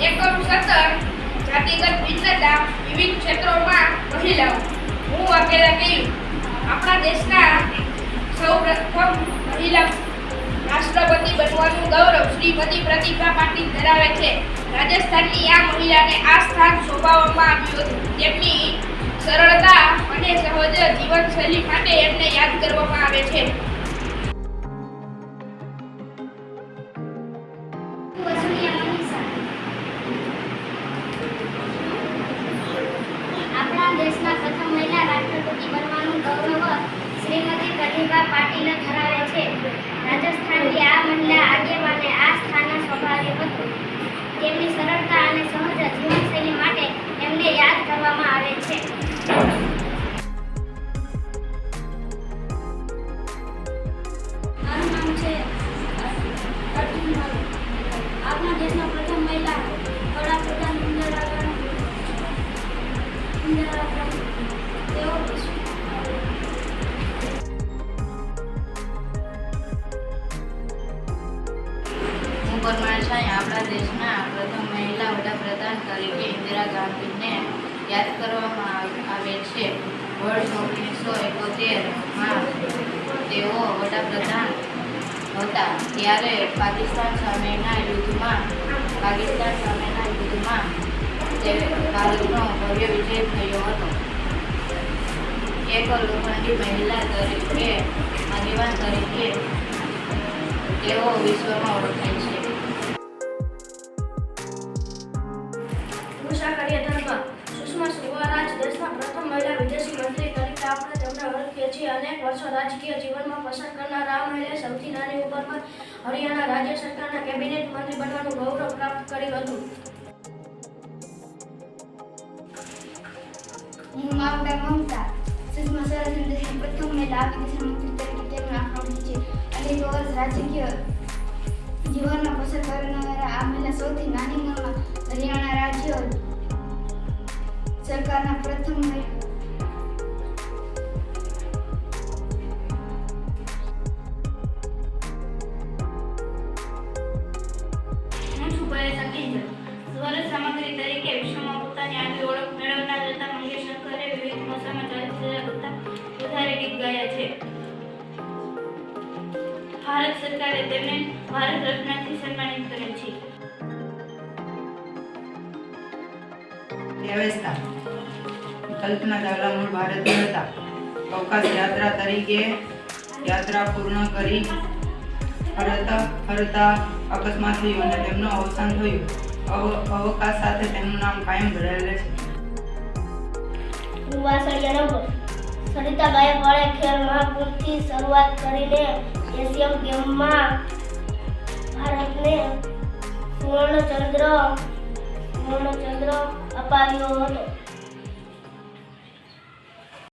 એકમ 17 જાતિગત ભિન્નતા વિવિધ ક્ષેત્રોમાં મહિલાઓ. હું આપેલા કહ્યું, આપણા દેશના સૌપ્રથમ મહિલા રાષ્ટ્રપતિ બનવાનું ગૌરવ શ્રીમતી પ્રતિભા પાટીલ ધરાવે છે. રાજસ્થાનની આ મહિલાને આ સ્થાન સોંપવામાં આવ્યું હતું. તેમની સરળતા અને સહજ જીવનશૈલી માટે એમને યાદ કરવામાં આવે છે. આપણા દેશના પ્રથમ મહિલા રાષ્ટ્રપતિ બનવાનું ગૌરવ શ્રીમતી પ્રતિભા પાટીલ ધરાવે છે. રાજસ્થાનની આ મહિલા આગેવાને આ સ્થાન સોંપાયું હતું. તેમની સરળતા અને સહજ જીવનશૈલી માટે એમને યાદ કરવામાં આવે છે. મારું નામ છે આપણા દેશના પ્રથમ મહિલા વડાપ્રધાન ઇન્દિરા ગાંધી. તેઓ પરમાર સાંઈ આપણા દેશના પ્રથમ મહિલા વડાપ્રધાન તરીકે ઇન્દિરા ગાંધીને યાદ કરવામાં આવે છે. વર્ષ 1971માં તેઓ વડાપ્રધાન હતા. ત્યારે પાકિસ્તાન સામેના યુદ્ધમાં તે ભારતનો ભવ્ય વિજય થયો હતો. એક લોખંડી મહિલા તરીકે આગેવાન તરીકે તેઓ વિશ્વમાં ઓળખાય છે. સુષ્મા સ્વરાજ દેશના પ્રથમ મહિલા વિદેશી મંત્રી તરીકે આપણે તેમને ઓળખીએ છીએ. અનેક વર્ષો રાજકીય જીવનમાં પસાર કરનાર આ મહિલાએ સૌથી નાની ઉંમરમાં હરિયાણા રાજ્ય સરકારના કેબિનેટ મંત્રી બનવાનું ગૌરવ પ્રાપ્ત કર્યું હતું. હું માવડા મમતા સુષ્મા સ્વરાજ દેશની પ્રથમ મહિલા વિદેશ મંત્રી તરીકે તેમના નામ છે. અનેક વર્ષ રાજકીય જીવનમાં પસાર કરનારા આ મહિલા સૌથી નાની ઉંમરમાં હરિયાણા રાજ્ય સરકારના પ્રથમ સ્વરજ સામગ્રી તરીકે વિશ્વમાં પોતાની આગવી ઓળખ મેળવનાર લતા મંગેશકરે વિવિધ ભાષામાં 40,000 કરતાં વધારે ગીત ગાયા છે. ભારત સરકારે તેમને ભારત રત્નથી સન્માનિત કરેલ છે. વ્યવસ્થા કલ્પના ચાવલા મૂળ ભારતીય હતા. અવકાશ યાત્રા તરીકે યાત્રા પૂર્ણ કરી ફરતા અકસ્માત થયું અને તેમનું અવસાન થયું. અવકાશ સાથે તેમનું નામ કાયમ જોડાયેલું છે. સરિતા ગાયકવાડે ખેલ મહાકુંભથી શરૂઆત કરીને એશિયન ગેમમાં ભારતને સુવર્ણ ચંદ્ર અપાવ્યો હતો.